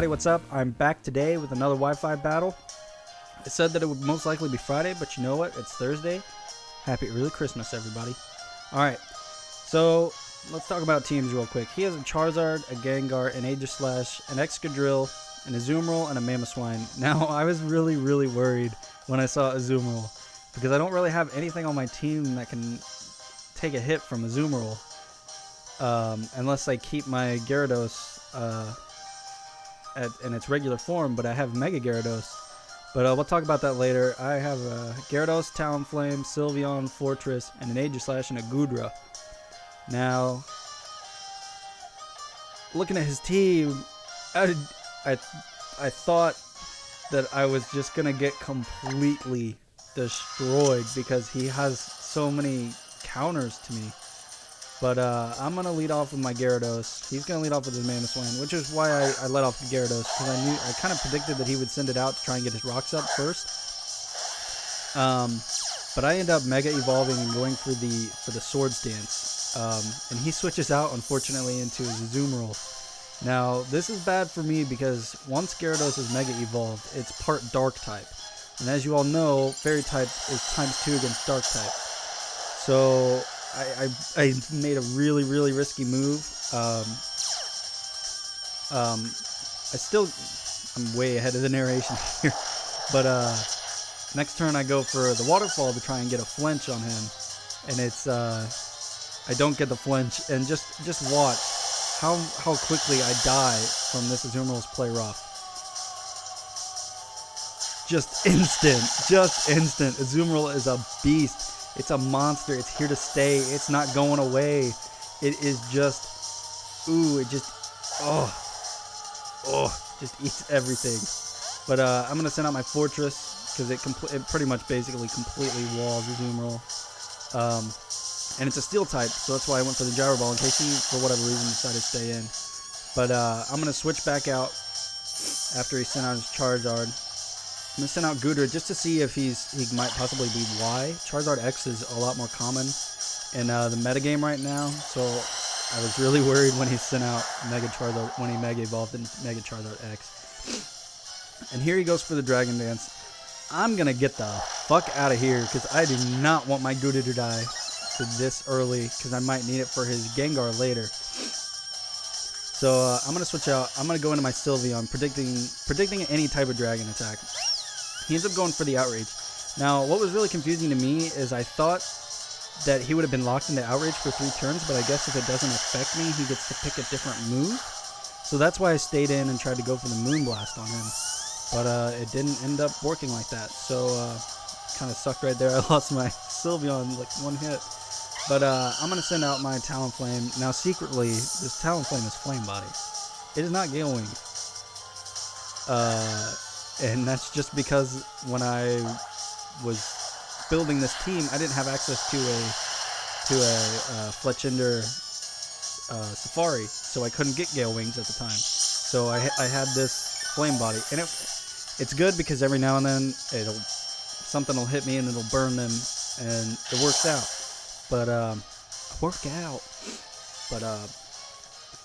everybody, what's up? I'm back today with another Wi-Fi battle. I said that it would most likely be Friday, but you know what? It's Thursday. Happy early Christmas, everybody. Alright, so let's talk about teams real quick. He has a Charizard, a Gengar, an Aegislash, an Excadrill, an Azumarill, and a Mamoswine. Now, I was really worried when I saw Azumarill, because I don't really have anything on my team that can take a hit from Azumarill. Unless I keep my Gyarados in its regular form, but I have Mega Gyarados. But we'll talk about that later. I have Gyarados, Talonflame, Sylveon, Fortress, and an Aegislash and a Goodra. Now, looking at his team, I thought that I was just gonna get completely destroyed because he has so many counters to me. But I'm going to lead off with my Gyarados. He's going to lead off with his Mamoswine, which is why I let off the Gyarados, because I kind of predicted that he would send it out to try and get his rocks up first. But I end up Mega Evolving and going for the Swords Dance. And he switches out, unfortunately, into his Azumarill. Now, this is bad for me because once Gyarados is Mega Evolved, it's part Dark type. And as you all know, Fairy type is ×2 against Dark type. So I made a really risky move. I'm way ahead of the narration here, but next turn I go for the Waterfall to try and get a flinch on him, and it's I don't get the flinch, and just watch how quickly I die from this Azumarill's Play Rough. Just instant. Azumarill is a beast. It's a monster. It's here to stay. It's not going away. It is just, just eats everything. But I'm gonna send out my Fortress because it pretty much basically completely walls Azumarill. And it's a Steel type, so that's why I went for the Gyro Ball in case he, for whatever reason, decided to stay in. But I'm gonna switch back out after he sent out his Charizard. I'm going to send out Goodra just to see if he might possibly be Y. Charizard X is a lot more common in the metagame right now, so I was really worried when he sent out Mega Charizard, when he Mega Evolved in Mega Charizard X. And here he goes for the Dragon Dance. I'm going to get the fuck out of here because I do not want my Goodra to die to this early because I might need it for his Gengar later. So I'm going to switch out. I'm going to go into my Sylveon, predicting any type of Dragon attack. He ends up going for the Outrage. Now, what was really confusing to me is I thought that he would have been locked into Outrage for 3 turns, but I guess if it doesn't affect me, he gets to pick a different move. So that's why I stayed in and tried to go for the Moonblast on him. But it didn't end up working like that. So kind of sucked right there. I lost my Sylveon like 1 hit. But I'm going to send out my Talonflame. Now, secretly, this Talonflame is Flame Body. It is not Gale Wing. And that's just because when I was building this team, I didn't have access to a Fletchinder Safari, so I couldn't get Gale Wings at the time. So I had this Flame Body, and it's good because every now and then something will hit me and it'll burn them, and it works out. But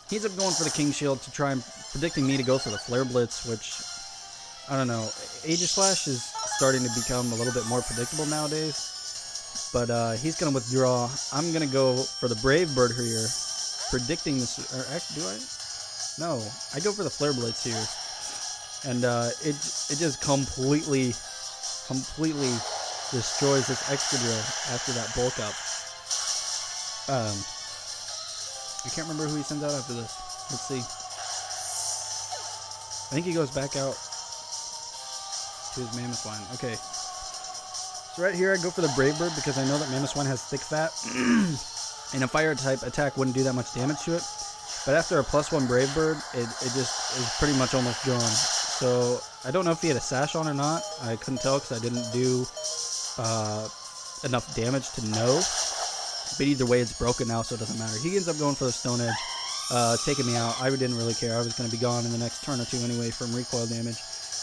he ends up going for the King Shield to try and predicting me to go for the Flare Blitz, which, I don't know, Aegislash is starting to become a little bit more predictable nowadays, but he's going to withdraw. I'm going to go for the Brave Bird here, predicting this, or actually, do I? No, I go for the Flare Blitz here, and it just completely destroys this Excadrill after that bulk up. I can't remember who he sends out after this. Let's see. I think he goes back out to his Mamoswine. Okay. So right here I go for the Brave Bird because I know that Mamoswine has thick fat. And a fire type attack wouldn't do that much damage to it. But after a +1 Brave Bird, it just is pretty much almost gone. So I don't know if he had a Sash on or not. I couldn't tell because I didn't do enough damage to know. But either way, it's broken now, so it doesn't matter. He ends up going for the Stone Edge, taking me out. I didn't really care. I was going to be gone in the next turn or two anyway from recoil damage.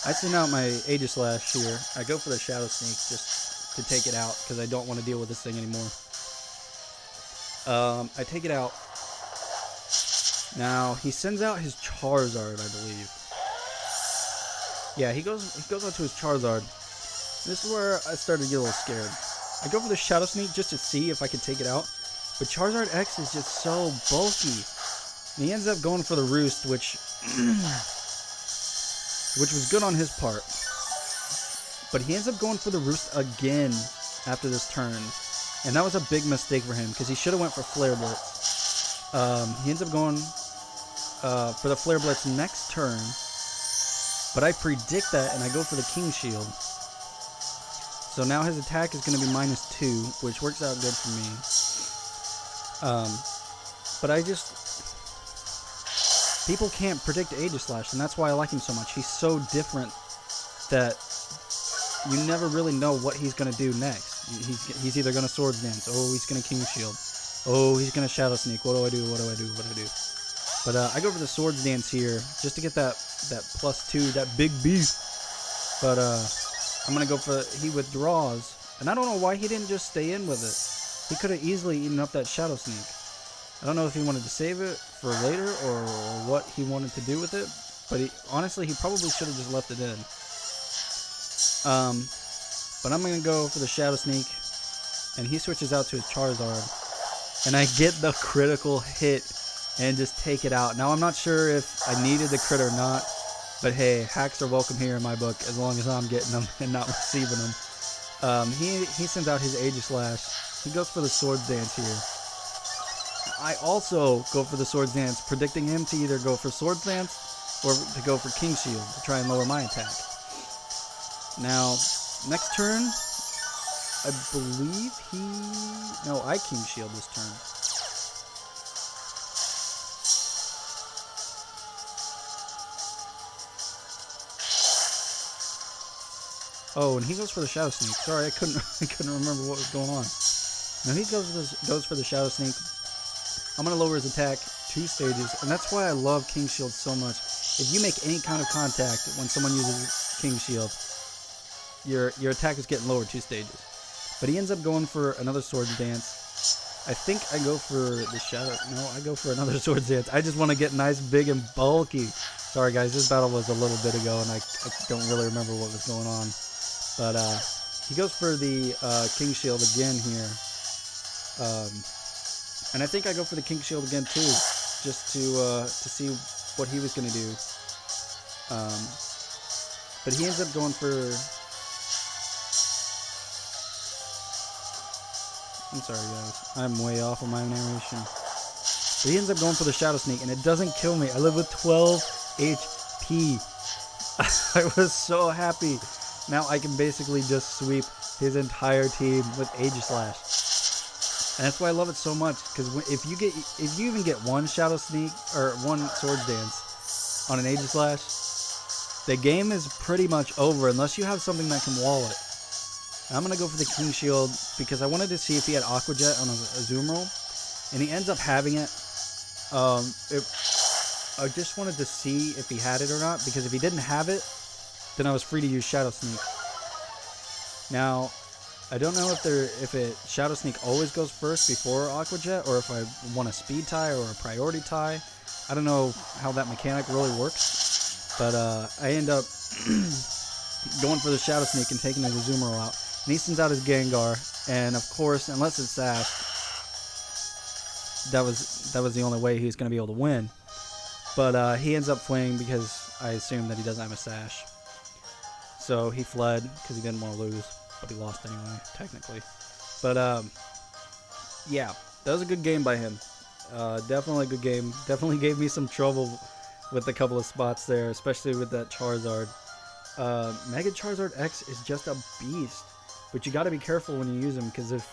I send out my Aegislash here. I go for the Shadow Sneak just to take it out because I don't want to deal with this thing anymore. I take it out. Now, he sends out his Charizard, I believe. Yeah, he goes out to his Charizard. This is where I started to get a little scared. I go for the Shadow Sneak just to see if I could take it out, but Charizard X is just so bulky. And he ends up going for the Roost, which was good on his part. But he ends up going for the Roost again after this turn. And that was a big mistake for him, because he should have went for Flare Blitz. He ends up going for the Flare Blitz next turn. But I predict that, and I go for the King Shield. So now his attack is going to be -2, which works out good for me. But people can't predict Aegislash, and that's why I like him so much. He's so different that you never really know what he's going to do next. He's either going to Swords Dance. Oh, he's going to King Shield. Oh, he's going to Shadow Sneak. What do I do? What do I do? What do I do? But I go for the Swords Dance here just to get that +2, that big beast. But I'm going to go for, he withdraws. And I don't know why he didn't just stay in with it. He could have easily eaten up that Shadow Sneak. I don't know if he wanted to save it for later or what he wanted to do with it. But honestly, he probably should have just left it in. But I'm going to go for the Shadow Sneak. And he switches out to his Charizard. And I get the critical hit and just take it out. Now, I'm not sure if I needed the crit or not. But hey, hacks are welcome here in my book as long as I'm getting them and not receiving them. He sends out his Aegislash. He goes for the Swords Dance here. I also go for the Swords Dance, predicting him to either go for Swords Dance or to go for King Shield to try and lower my attack. Now, next turn, I believe I King Shield this turn. Oh, and he goes for the Shadow Sneak. Sorry, I couldn't remember what was going on. Now he goes for the Shadow Sneak. I'm gonna lower his attack 2 stages, and that's why I love King Shield so much. If you make any kind of contact when someone uses King Shield, your attack is getting lowered 2 stages. But he ends up going for another Swords Dance. I think I go for the Shadow. No, I go for another Swords Dance. I just want to get nice, big, and bulky. Sorry, guys. This battle was a little bit ago, and I don't really remember what was going on. But he goes for the King Shield again here. And I think I go for the King Shield again too, just to see what he was going to do. But he ends up going for... I'm sorry, guys. I'm way off on my narration. But he ends up going for the Shadow Sneak, and it doesn't kill me. I live with 12 HP. I was so happy. Now I can basically just sweep his entire team with Aegislash. And that's why I love it so much, because if you even get one Shadow Sneak or one Swords Dance on an Aegislash, the game is pretty much over unless you have something that can wall it. And I'm going to go for the King Shield because I wanted to see if he had Aqua Jet on a Azumarill, and he ends up having it. I just wanted to see if he had it or not, because if he didn't have it, then I was free to use Shadow Sneak. Now, I don't know if Shadow Sneak always goes first before Aqua Jet, or if I want a speed tie or a priority tie. I don't know how that mechanic really works, but I end up going for the Shadow Sneak and taking the Azumarill out. And he sends out his Gengar, and of course, unless it's Sash, that was the only way he was going to be able to win. But he ends up fleeing because I assume that he doesn't have a Sash. So he fled because he didn't want to lose, but he lost anyway, technically. But yeah, that was a good game by him. Definitely a good game. Definitely gave me some trouble with a couple of spots there, especially with that Charizard. Mega Charizard X is just a beast, but you got to be careful when you use him, because if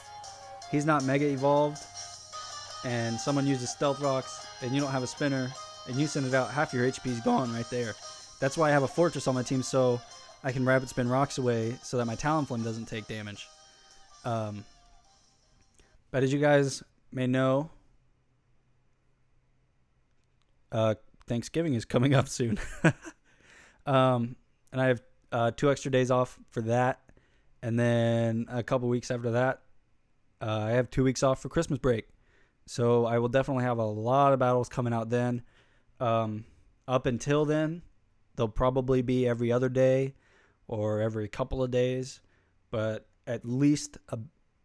he's not Mega Evolved and someone uses Stealth Rocks and you don't have a spinner and you send it out, half your HP is gone right there. That's why I have a Fortress on my team, so I can Rapid Spin Rocks away so that my Talonflame doesn't take damage. But as you guys may know, Thanksgiving is coming up soon. And I have 2 extra days off for that. And then a couple weeks after that, I have 2 weeks off for Christmas break. So I will definitely have a lot of battles coming out then. Up until then, They'll probably be every other day or every couple of days, but at least a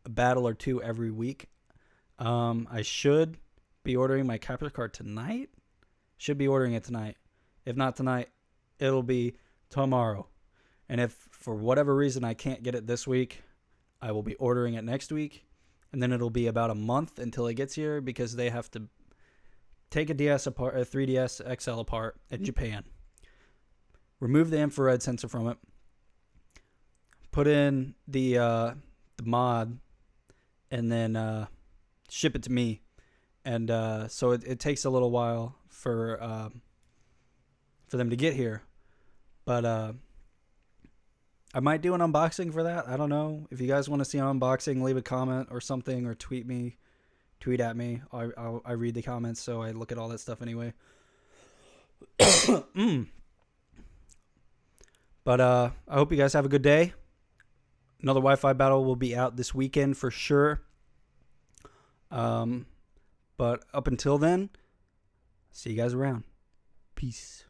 battle or two every week. I should be ordering my capture card tonight. Should be ordering it tonight. If not tonight, it'll be tomorrow. And if for whatever reason I can't get it this week, I will be ordering it next week. And then it'll be about a month until it gets here because they have to take a 3DS XL apart in Japan, remove the infrared sensor from it, put in the mod, and then ship it to me. And so it takes a little while for them to get here. But I might do an unboxing for that. I don't know. If you guys want to see an unboxing, leave a comment or something, or tweet at me. I read the comments, so I look at all that stuff anyway. But I hope you guys have a good day. Another Wi-Fi battle will be out this weekend for sure. But up until then, see you guys around. Peace.